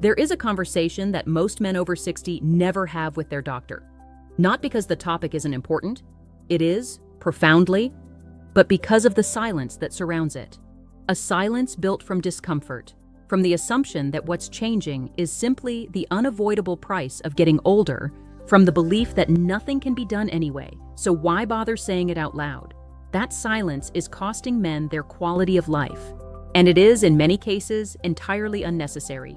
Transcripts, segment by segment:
There is a conversation that most men over 60 never have with their doctor. Not because the topic isn't important, it is, profoundly, but because of the silence that surrounds it. A silence built from discomfort, from the assumption that what's changing is simply the unavoidable price of getting older, from the belief that nothing can be done anyway, so why bother saying it out loud? That silence is costing men their quality of life, and it is, in many cases, entirely unnecessary.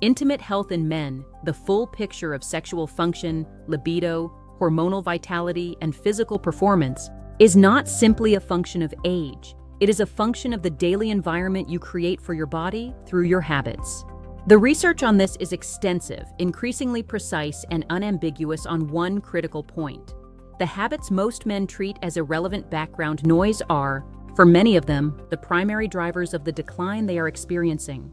Intimate health in men, the full picture of sexual function, libido, hormonal vitality, and physical performance, is not simply a function of age. It is a function of the daily environment you create for your body through your habits. The research on this is extensive, increasingly precise, and unambiguous on one critical point. The habits most men treat as irrelevant background noise are, for many of them, the primary drivers of the decline they are experiencing.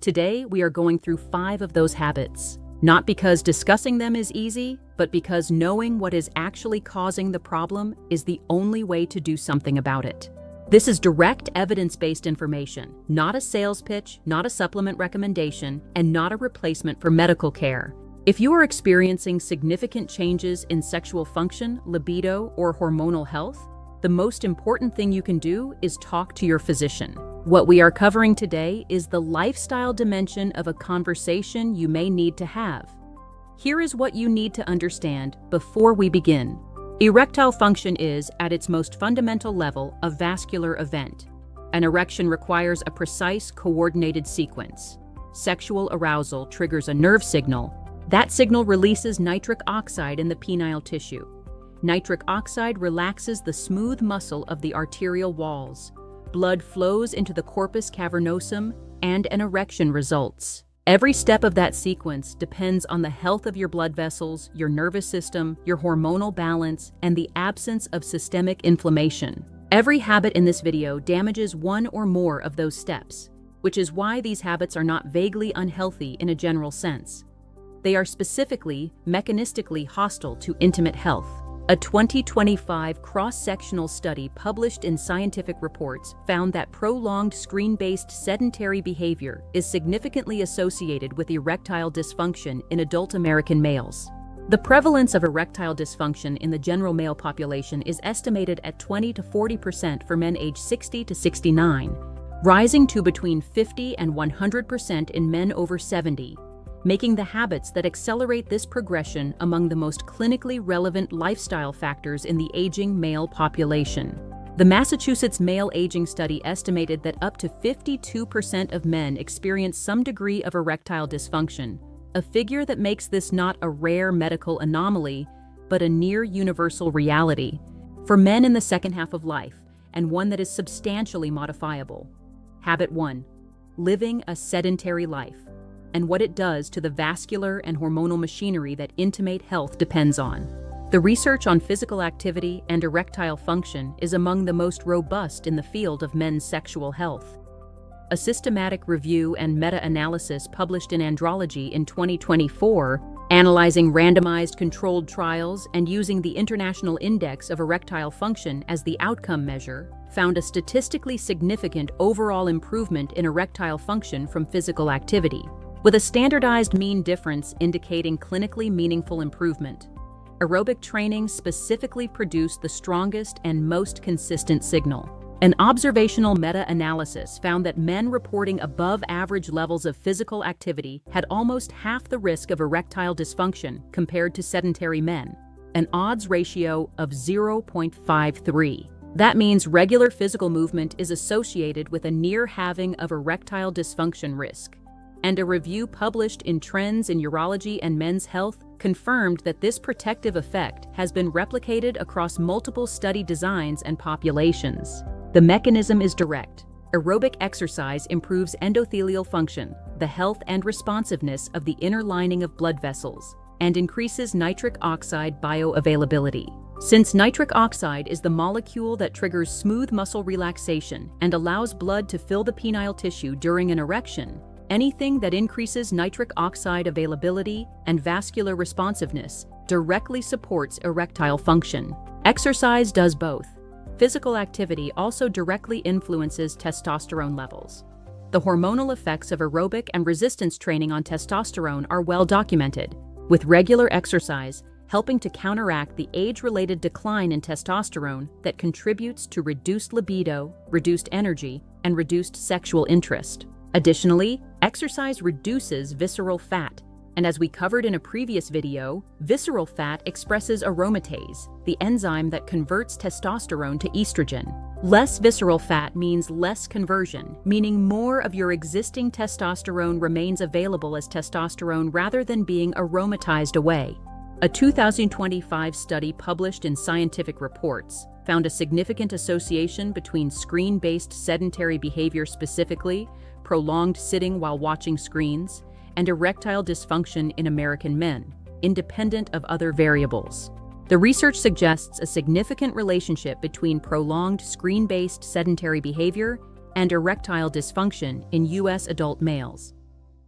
Today, we are going through 5 of those habits, not because discussing them is easy, but because knowing what is actually causing the problem is the only way to do something about it. This is direct evidence-based information, not a sales pitch, not a supplement recommendation, and not a replacement for medical care. If you are experiencing significant changes in sexual function, libido, or hormonal health, the most important thing you can do is talk to your physician. What we are covering today is the lifestyle dimension of a conversation you may need to have. Here is what you need to understand before we begin. Erectile function is, at its most fundamental level, a vascular event. An erection requires a precise, coordinated sequence. Sexual arousal triggers a nerve signal. That signal releases nitric oxide in the penile tissue. Nitric oxide relaxes the smooth muscle of the arterial walls. Blood flows into the corpus cavernosum, and an erection results. Every step of that sequence depends on the health of your blood vessels, your nervous system, your hormonal balance, and the absence of systemic inflammation. Every habit in this video damages one or more of those steps, which is why these habits are not vaguely unhealthy in a general sense. They are specifically, mechanistically hostile to intimate health. A 2025 cross-sectional study published in Scientific Reports found that prolonged screen-based sedentary behavior is significantly associated with erectile dysfunction in adult American males. The prevalence of erectile dysfunction in the general male population is estimated at 20 to 40% for men aged 60 to 69, rising to between 50 and 100% in men over 70. Making the habits that accelerate this progression among the most clinically relevant lifestyle factors in the aging male population. The Massachusetts Male Aging Study estimated that up to 52% of men experience some degree of erectile dysfunction, a figure that makes this not a rare medical anomaly, but a near-universal reality for men in the second half of life, and one that is substantially modifiable. Habit 1. Living a sedentary life, and what it does to the vascular and hormonal machinery that intimate health depends on. The research on physical activity and erectile function is among the most robust in the field of men's sexual health. A systematic review and meta-analysis published in Andrology in 2024, analyzing randomized controlled trials and using the International Index of Erectile Function as the outcome measure, found a statistically significant overall improvement in erectile function from physical activity, with a standardized mean difference indicating clinically meaningful improvement. Aerobic training specifically produced the strongest and most consistent signal. An observational meta-analysis found that men reporting above-average levels of physical activity had almost half the risk of erectile dysfunction compared to sedentary men, an odds ratio of 0.53. That means regular physical movement is associated with a near halving of erectile dysfunction risk. And a review published in Trends in Urology and Men's Health confirmed that this protective effect has been replicated across multiple study designs and populations. The mechanism is direct. Aerobic exercise improves endothelial function, the health and responsiveness of the inner lining of blood vessels, and increases nitric oxide bioavailability. Since nitric oxide is the molecule that triggers smooth muscle relaxation and allows blood to fill the penile tissue during an erection, anything that increases nitric oxide availability and vascular responsiveness directly supports erectile function. Exercise does both. Physical activity also directly influences testosterone levels. The hormonal effects of aerobic and resistance training on testosterone are well documented, with regular exercise helping to counteract the age-related decline in testosterone that contributes to reduced libido, reduced energy, and reduced sexual interest. Additionally, exercise reduces visceral fat, and as we covered in a previous video, visceral fat expresses aromatase, the enzyme that converts testosterone to estrogen. Less visceral fat means less conversion, meaning more of your existing testosterone remains available as testosterone rather than being aromatized away. A 2025 study published in Scientific Reports found a significant association between screen-based sedentary behavior, specifically prolonged sitting while watching screens, and erectile dysfunction in American men, independent of other variables. The research suggests a significant relationship between prolonged screen-based sedentary behavior and erectile dysfunction in U.S. adult males.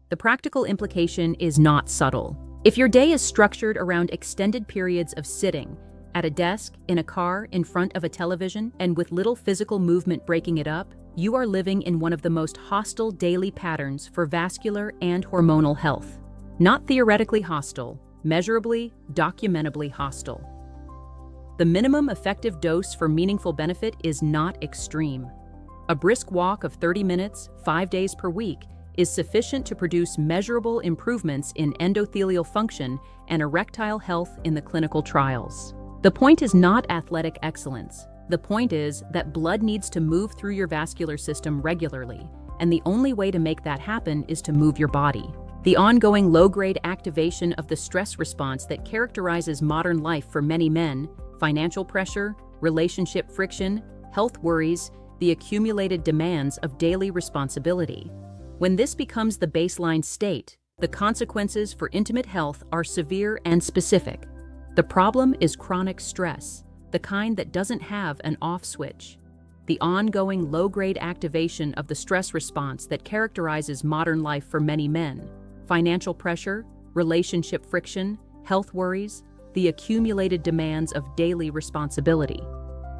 The practical implication is not subtle. If your day is structured around extended periods of sitting, at a desk, in a car, in front of a television, and with little physical movement breaking it up, you are living in one of the most hostile daily patterns for vascular and hormonal health. Not theoretically hostile, measurably, documentably hostile. The minimum effective dose for meaningful benefit is not extreme. A brisk walk of 30 minutes, 5 days per week, is sufficient to produce measurable improvements in endothelial function and erectile health in the clinical trials. The point is not athletic excellence. The point is that blood needs to move through your vascular system regularly, and the only way to make that happen is to move your body. The ongoing low-grade activation of the stress response that characterizes modern life for many men, financial pressure, relationship friction, health worries, the accumulated demands of daily responsibility. When this becomes the baseline state, the consequences for intimate health are severe and specific. The problem is chronic stress, the kind that doesn't have an off switch. The ongoing low-grade activation of the stress response that characterizes modern life for many men, financial pressure, relationship friction, health worries, the accumulated demands of daily responsibility.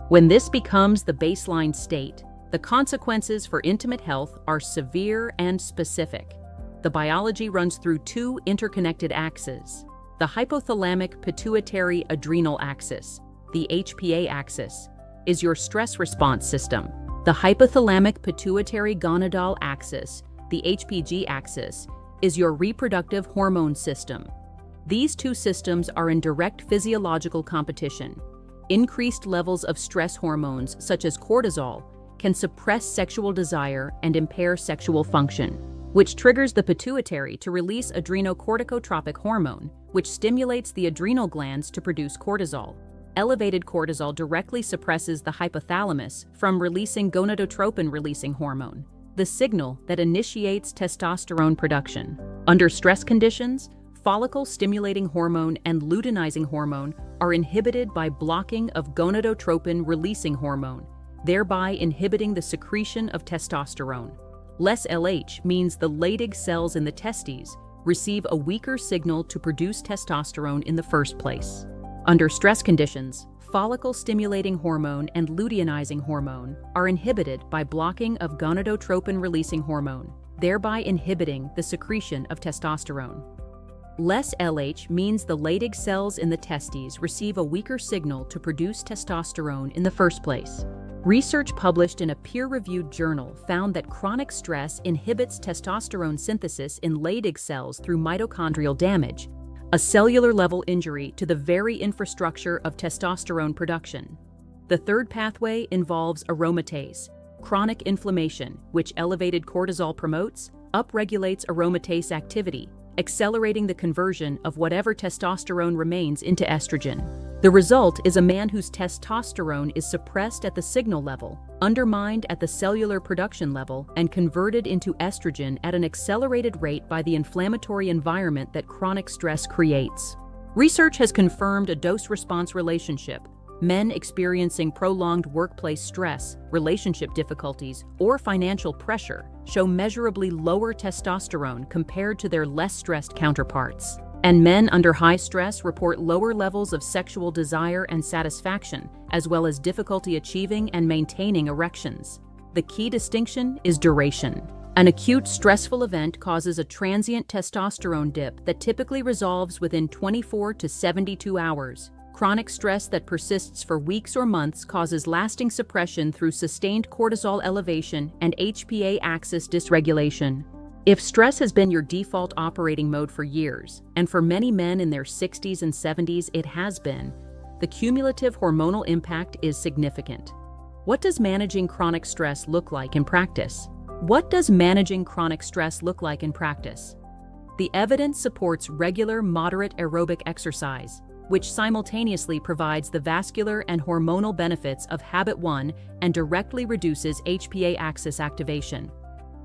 When this becomes the baseline state, the consequences for intimate health are severe and specific. The biology runs through two interconnected axes: the hypothalamic pituitary adrenal axis, the HPA axis, is your stress response system. The hypothalamic pituitary gonadal axis, the HPG axis, is your reproductive hormone system. These two systems are in direct physiological competition. Increased levels of stress hormones, such as cortisol, can suppress sexual desire and impair sexual function, which triggers the pituitary to release adrenocorticotropic hormone, which stimulates the adrenal glands to produce cortisol. Elevated cortisol directly suppresses the hypothalamus from releasing gonadotropin-releasing hormone, the signal that initiates testosterone production. Under stress conditions, follicle-stimulating hormone and luteinizing hormone are inhibited by blocking of gonadotropin-releasing hormone, thereby inhibiting the secretion of testosterone. Less LH means the Leydig cells in the testes receive a weaker signal to produce testosterone in the first place. Under stress conditions, follicle-stimulating hormone and luteinizing hormone are inhibited by blocking of gonadotropin-releasing hormone, thereby inhibiting the secretion of testosterone. Less LH means the Leydig cells in the testes receive a weaker signal to produce testosterone in the first place. Research published in a peer-reviewed journal found that chronic stress inhibits testosterone synthesis in Leydig cells through mitochondrial damage, a cellular-level injury to the very infrastructure of testosterone production. The third pathway involves aromatase, chronic inflammation, which elevated cortisol promotes, upregulates aromatase activity, accelerating the conversion of whatever testosterone remains into estrogen. The result is a man whose testosterone is suppressed at the signal level, undermined at the cellular production level, and converted into estrogen at an accelerated rate by the inflammatory environment that chronic stress creates. Research has confirmed a dose-response relationship. Men experiencing prolonged workplace stress, relationship difficulties, or financial pressure show measurably lower testosterone compared to their less stressed counterparts. And men under high stress report lower levels of sexual desire and satisfaction, as well as difficulty achieving and maintaining erections. The key distinction is duration. An acute stressful event causes a transient testosterone dip that typically resolves within 24 to 72 hours. Chronic stress that persists for weeks or months causes lasting suppression through sustained cortisol elevation and HPA axis dysregulation. If stress has been your default operating mode for years, and for many men in their 60s and 70s it has been, the cumulative hormonal impact is significant. What does managing chronic stress look like in practice? What does managing chronic stress look like in practice? The evidence supports regular, moderate aerobic exercise, which simultaneously provides the vascular and hormonal benefits of habit 1 and directly reduces HPA axis activation.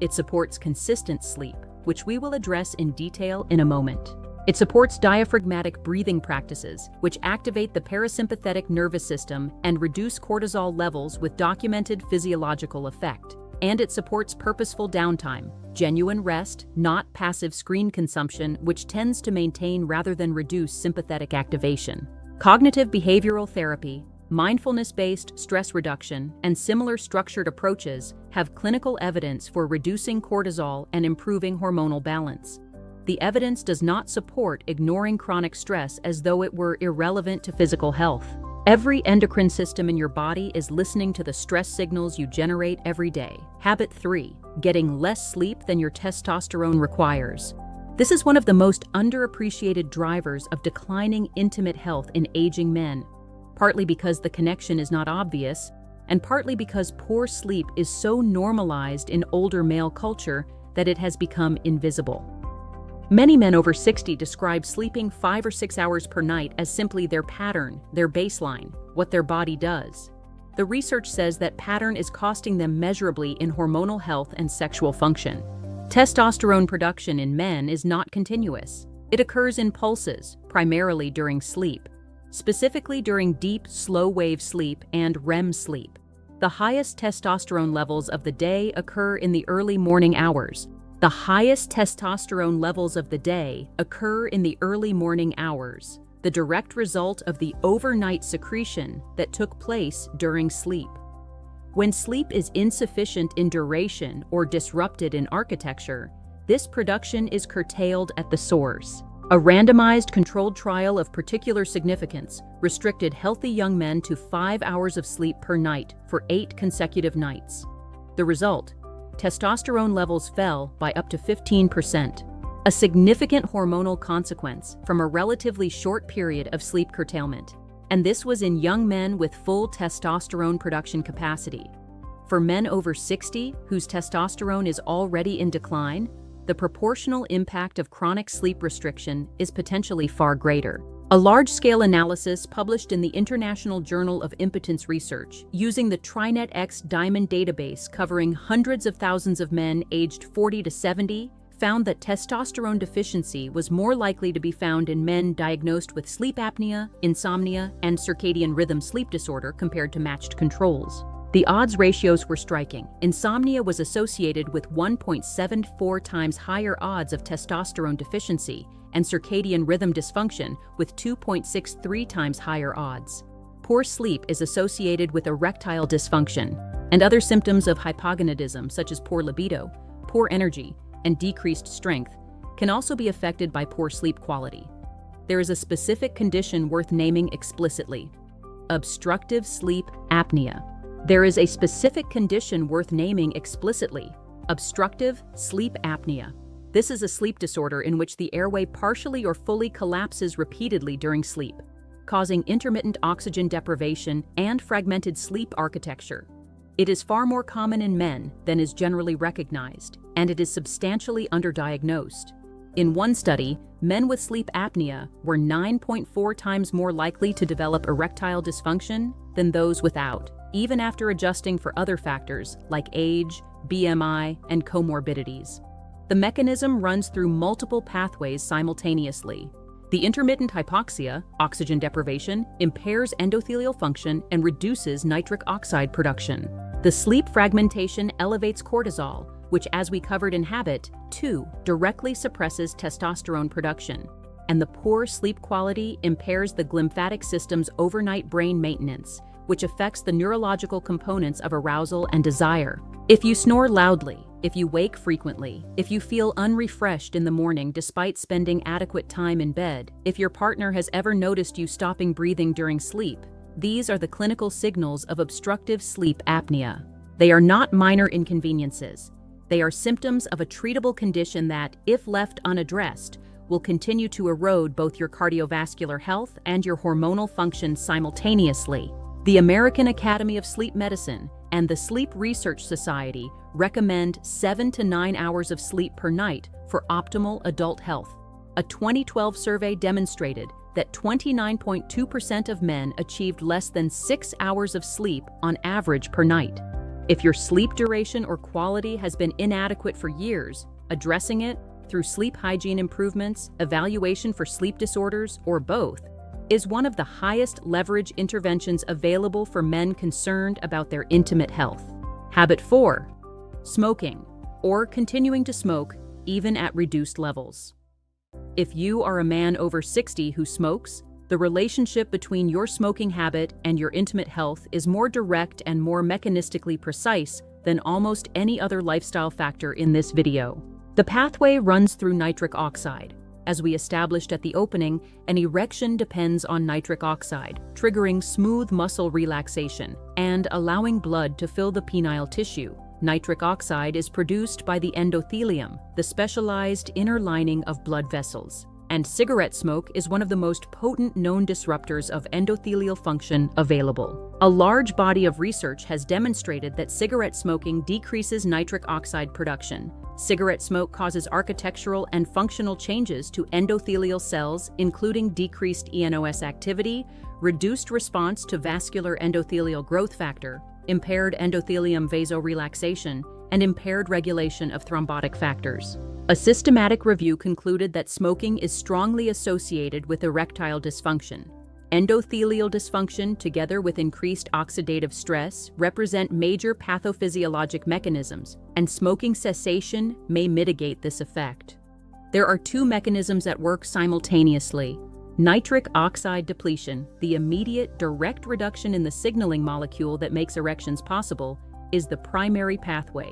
It supports consistent sleep, which we will address in detail in a moment. It supports diaphragmatic breathing practices, which activate the parasympathetic nervous system and reduce cortisol levels with documented physiological effect. And it supports purposeful downtime, genuine rest, not passive screen consumption, which tends to maintain rather than reduce sympathetic activation. Cognitive behavioral therapy, mindfulness-based stress reduction, and similar structured approaches have clinical evidence for reducing cortisol and improving hormonal balance. The evidence does not support ignoring chronic stress as though it were irrelevant to physical health. Every endocrine system in your body is listening to the stress signals you generate every day. Habit 3, getting less sleep than your testosterone requires. This is one of the most underappreciated drivers of declining intimate health in aging men, partly because the connection is not obvious, and partly because poor sleep is so normalized in older male culture that it has become invisible. Many men over 60 describe sleeping 5 or 6 hours per night as simply their pattern, their baseline, what their body does. The research says that pattern is costing them measurably in hormonal health and sexual function. Testosterone production in men is not continuous. It occurs in pulses, primarily during sleep, specifically during deep, slow-wave sleep and REM sleep. The highest testosterone levels of the day occur in the early morning hours. The highest testosterone levels of the day occur in the early morning hours, the direct result of the overnight secretion that took place during sleep. When sleep is insufficient in duration or disrupted in architecture, this production is curtailed at the source. A randomized controlled trial of particular significance restricted healthy young men to 5 hours of sleep per night for 8 consecutive nights. The result: testosterone levels fell by up to 15%, a significant hormonal consequence from a relatively short period of sleep curtailment. And this was in young men with full testosterone production capacity. For men over 60 whose testosterone is already in decline, the proportional impact of chronic sleep restriction is potentially far greater. A large-scale analysis published in the International Journal of Impotence Research using the TriNet-X Diamond database covering hundreds of thousands of men aged 40 to 70 found that testosterone deficiency was more likely to be found in men diagnosed with sleep apnea, insomnia, and circadian rhythm sleep disorder compared to matched controls. The odds ratios were striking. Insomnia was associated with 1.74 times higher odds of testosterone deficiency, and circadian rhythm dysfunction with 2.63 times higher odds. Poor sleep is associated with erectile dysfunction, and other symptoms of hypogonadism such as poor libido, poor energy, and decreased strength can also be affected by poor sleep quality. There is a specific condition worth naming explicitly: obstructive sleep apnea. There is a specific condition worth naming explicitly: obstructive sleep apnea. This is a sleep disorder in which the airway partially or fully collapses repeatedly during sleep, causing intermittent oxygen deprivation and fragmented sleep architecture. It is far more common in men than is generally recognized, and it is substantially underdiagnosed. In one study, men with sleep apnea were 9.4 times more likely to develop erectile dysfunction than those without, even after adjusting for other factors like age, BMI, and comorbidities. The mechanism runs through multiple pathways simultaneously. The intermittent hypoxia, oxygen deprivation, impairs endothelial function and reduces nitric oxide production. The sleep fragmentation elevates cortisol, which, as we covered in Habit 2, directly suppresses testosterone production. And the poor sleep quality impairs the glymphatic system's overnight brain maintenance, which affects the neurological components of arousal and desire. If you snore loudly, if you wake frequently, if you feel unrefreshed in the morning despite spending adequate time in bed, if your partner has ever noticed you stopping breathing during sleep, these are the clinical signals of obstructive sleep apnea. They are not minor inconveniences. They are symptoms of a treatable condition that, if left unaddressed, will continue to erode both your cardiovascular health and your hormonal function simultaneously. The American Academy of Sleep Medicine and the Sleep Research Society recommend 7 to 9 hours of sleep per night for optimal adult health. A 2012 survey demonstrated that 29.2% of men achieved less than 6 hours of sleep on average per night. If your sleep duration or quality has been inadequate for years, addressing it through sleep hygiene improvements, evaluation for sleep disorders, or both, is one of the highest leverage interventions available for men concerned about their intimate health. Habit 4. Smoking, or continuing to smoke even at reduced levels. If you are a man over 60 who smokes, the relationship between your smoking habit and your intimate health is more direct and more mechanistically precise than almost any other lifestyle factor in this video. The pathway runs through nitric oxide. As we established at the opening, an erection depends on nitric oxide, triggering smooth muscle relaxation and allowing blood to fill the penile tissue. Nitric oxide is produced by the endothelium, the specialized inner lining of blood vessels. And cigarette smoke is one of the most potent known disruptors of endothelial function available. A large body of research has demonstrated that cigarette smoking decreases nitric oxide production. Cigarette smoke causes architectural and functional changes to endothelial cells, including decreased eNOS activity, reduced response to vascular endothelial growth factor, impaired endothelium vasorelaxation, and impaired regulation of thrombotic factors. A systematic review concluded that smoking is strongly associated with erectile dysfunction. Endothelial dysfunction, together with increased oxidative stress, represent major pathophysiologic mechanisms, and smoking cessation may mitigate this effect. There are two mechanisms at work simultaneously. Nitric oxide depletion, the immediate, direct reduction in the signaling molecule that makes erections possible, is the primary pathway.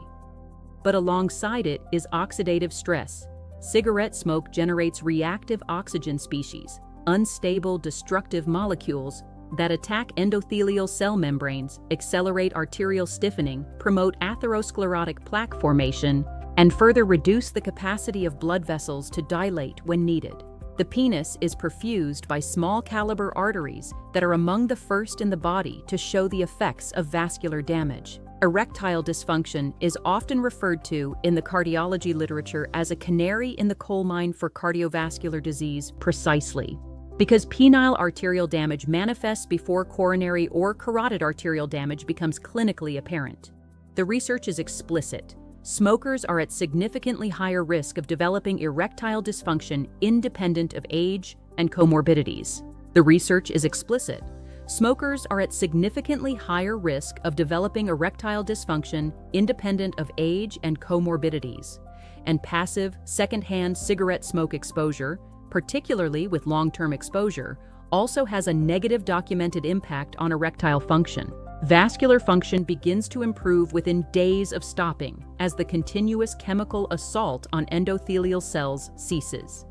But alongside it is oxidative stress. Cigarette smoke generates reactive oxygen species, unstable, destructive molecules that attack endothelial cell membranes, accelerate arterial stiffening, promote atherosclerotic plaque formation, and further reduce the capacity of blood vessels to dilate when needed. The penis is perfused by small caliber arteries that are among the first in the body to show the effects of vascular damage. Erectile dysfunction is often referred to in the cardiology literature as a canary in the coal mine for cardiovascular disease precisely because penile arterial damage manifests before coronary or carotid arterial damage becomes clinically apparent. The research is explicit. Smokers are at significantly higher risk of developing erectile dysfunction independent of age and comorbidities. The research is explicit. Smokers are at significantly higher risk of developing erectile dysfunction independent of age and comorbidities. And passive, secondhand cigarette smoke exposure, particularly with long-term exposure, also has a negative documented impact on erectile function. Vascular function begins to improve within days of stopping as the continuous chemical assault on endothelial cells ceases.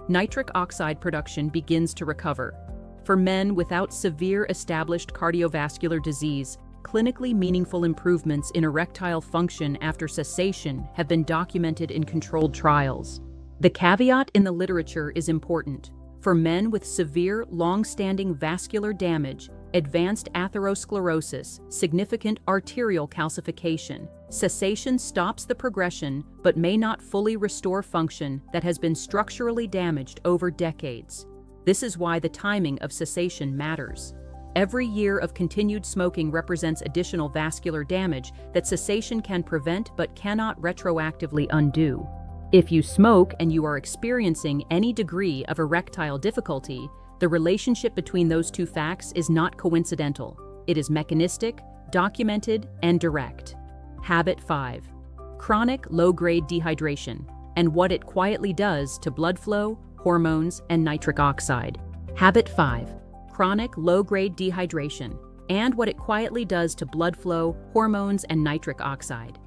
Nitric oxide production begins to recover. For men without severe established cardiovascular disease, clinically meaningful improvements in erectile function after cessation have been documented in controlled trials. The caveat in the literature is important. For men with severe, long-standing vascular damage, advanced atherosclerosis, significant arterial calcification, cessation stops the progression but may not fully restore function that has been structurally damaged over decades. This is why the timing of cessation matters. Every year of continued smoking represents additional vascular damage that cessation can prevent but cannot retroactively undo. If you smoke and you are experiencing any degree of erectile difficulty, the relationship between those two facts is not coincidental. It is mechanistic, documented, and direct. Habit 5. Chronic low-grade dehydration and what it quietly does to blood flow, hormones, and nitric oxide. Habit 5. Chronic low-grade dehydration and what it quietly does to blood flow, hormones, and nitric oxide.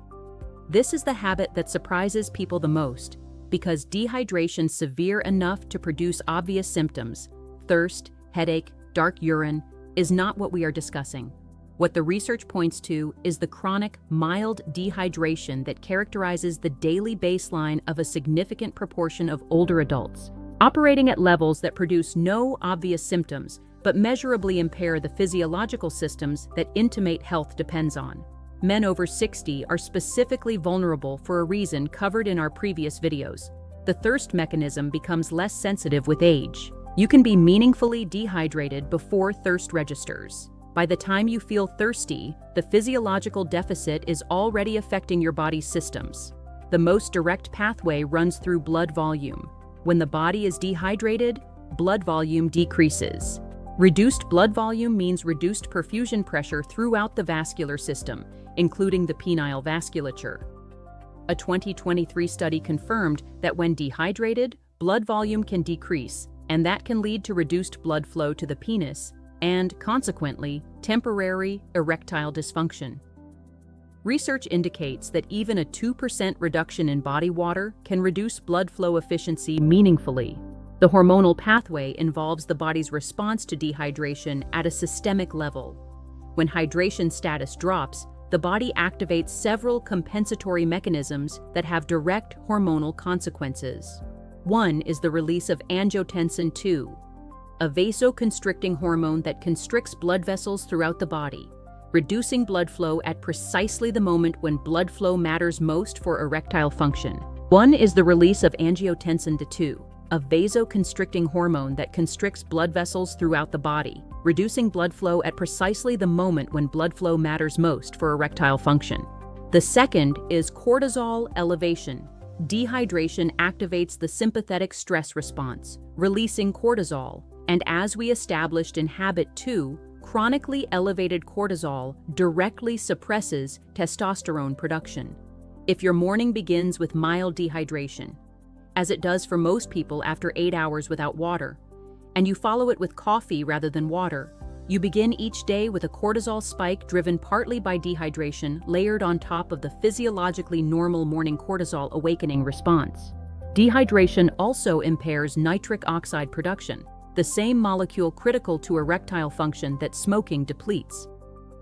This is the habit that surprises people the most, because dehydration severe enough to produce obvious symptoms, thirst, headache, dark urine, is not what we are discussing. What the research points to is the chronic, mild dehydration that characterizes the daily baseline of a significant proportion of older adults, operating at levels that produce no obvious symptoms, but measurably impair the physiological systems that intimate health depends on. Men over 60 are specifically vulnerable for a reason covered in our previous videos. The thirst mechanism becomes less sensitive with age. You can be meaningfully dehydrated before thirst registers. By the time you feel thirsty, the physiological deficit is already affecting your body's systems. The most direct pathway runs through blood volume. When the body is dehydrated, blood volume decreases. Reduced blood volume means reduced perfusion pressure throughout the vascular system, including the penile vasculature. A 2023 study confirmed that when dehydrated, blood volume can decrease, and that can lead to reduced blood flow to the penis and, consequently, temporary erectile dysfunction. Research indicates that even a 2% reduction in body water can reduce blood flow efficiency meaningfully. The hormonal pathway involves the body's response to dehydration at a systemic level. When hydration status drops, the body activates several compensatory mechanisms that have direct hormonal consequences. One is the release of angiotensin II, a vasoconstricting hormone that constricts blood vessels throughout the body, reducing blood flow at precisely the moment when blood flow matters most for erectile function. One is the release of angiotensin II, a vasoconstricting hormone that constricts blood vessels throughout the body, reducing blood flow at precisely the moment when blood flow matters most for erectile function. The second is cortisol elevation. Dehydration activates the sympathetic stress response, releasing cortisol, and as we established in Habit 2, chronically elevated cortisol directly suppresses testosterone production. If your morning begins with mild dehydration, as it does for most people after 8 hours without water, and you follow it with coffee rather than water, you begin each day with a cortisol spike driven partly by dehydration layered on top of the physiologically normal morning cortisol awakening response. Dehydration also impairs nitric oxide production, the same molecule critical to erectile function that smoking depletes.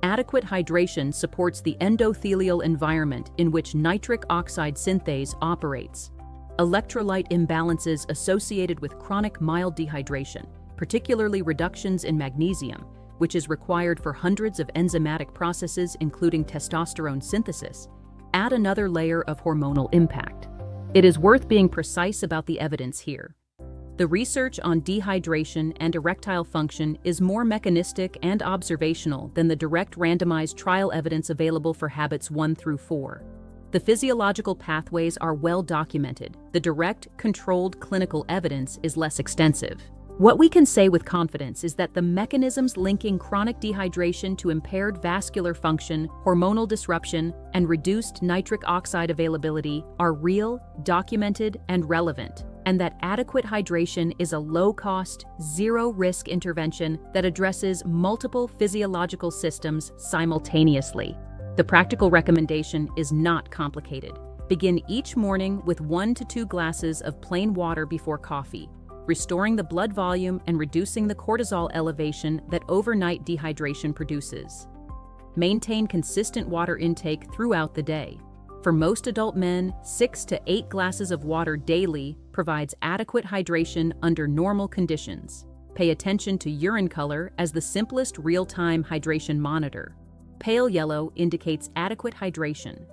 Adequate hydration supports the endothelial environment in which nitric oxide synthase operates. Electrolyte imbalances associated with chronic mild dehydration, particularly reductions in magnesium, which is required for hundreds of enzymatic processes including testosterone synthesis, add another layer of hormonal impact. It is worth being precise about the evidence here. The research on dehydration and erectile function is more mechanistic and observational than the direct randomized trial evidence available for habits 1 through 4. The physiological pathways are well documented. The direct, controlled clinical evidence is less extensive. What we can say with confidence is that the mechanisms linking chronic dehydration to impaired vascular function, hormonal disruption, and reduced nitric oxide availability are real, documented, and relevant, and that adequate hydration is a low-cost, zero-risk intervention that addresses multiple physiological systems simultaneously. The practical recommendation is not complicated. Begin each morning with 1 to 2 glasses of plain water before coffee, restoring the blood volume and reducing the cortisol elevation that overnight dehydration produces. Maintain consistent water intake throughout the day. For most adult men, 6 to 8 glasses of water daily provides adequate hydration under normal conditions. Pay attention to urine color as the simplest real-time hydration monitor. Pale yellow indicates adequate hydration.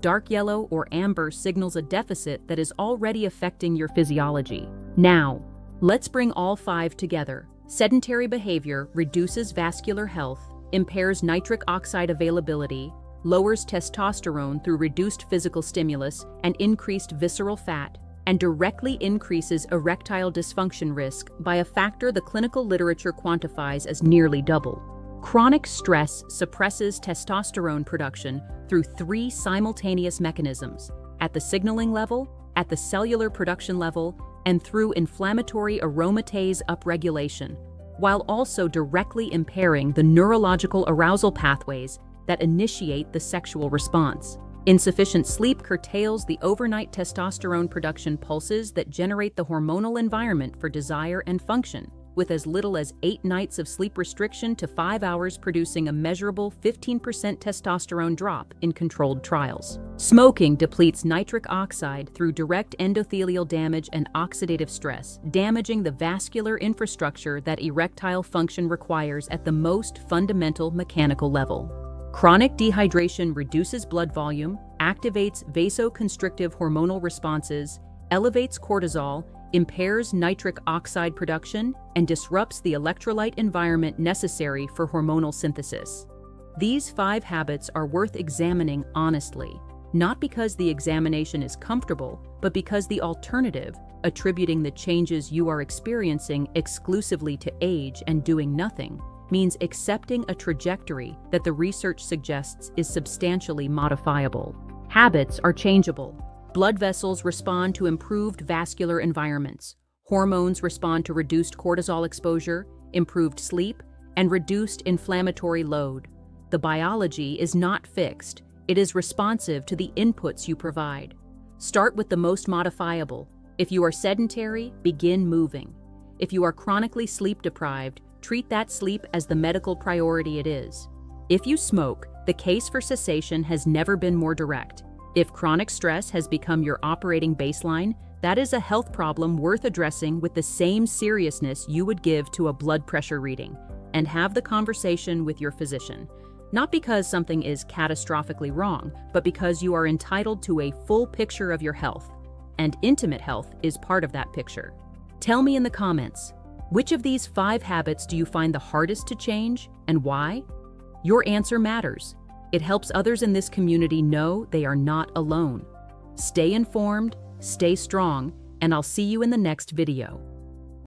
Dark yellow or amber signals a deficit that is already affecting your physiology. Now, let's bring all 5 together. Sedentary behavior reduces vascular health, impairs nitric oxide availability, lowers testosterone through reduced physical stimulus and increased visceral fat, and directly increases erectile dysfunction risk by a factor the clinical literature quantifies as nearly double. Chronic stress suppresses testosterone production through 3 simultaneous mechanisms: at the signaling level, at the cellular production level, and through inflammatory aromatase upregulation, while also directly impairing the neurological arousal pathways that initiate the sexual response. Insufficient sleep curtails the overnight testosterone production pulses that generate the hormonal environment for desire and function, with as little as 8 nights of sleep restriction to 5 hours producing a measurable 15% testosterone drop in controlled trials. Smoking depletes nitric oxide through direct endothelial damage and oxidative stress, damaging the vascular infrastructure that erectile function requires at the most fundamental mechanical level. Chronic dehydration reduces blood volume, activates vasoconstrictive hormonal responses, elevates cortisol, impairs nitric oxide production, and disrupts the electrolyte environment necessary for hormonal synthesis. These 5 habits are worth examining honestly, not because the examination is comfortable, but because the alternative, attributing the changes you are experiencing exclusively to age and doing nothing, means accepting a trajectory that the research suggests is substantially modifiable. Habits are changeable. Blood vessels respond to improved vascular environments. Hormones respond to reduced cortisol exposure, improved sleep, and reduced inflammatory load. The biology is not fixed. It is responsive to the inputs you provide. Start with the most modifiable. If you are sedentary, begin moving. If you are chronically sleep deprived, treat that sleep as the medical priority it is. If you smoke, the case for cessation has never been more direct. If chronic stress has become your operating baseline, that is a health problem worth addressing with the same seriousness you would give to a blood pressure reading, and have the conversation with your physician. Not because something is catastrophically wrong, but because you are entitled to a full picture of your health, and intimate health is part of that picture. Tell me in the comments, which of these 5 habits do you find the hardest to change, and why? Your answer matters. It helps others in this community know they are not alone. Stay informed, stay strong, and I'll see you in the next video.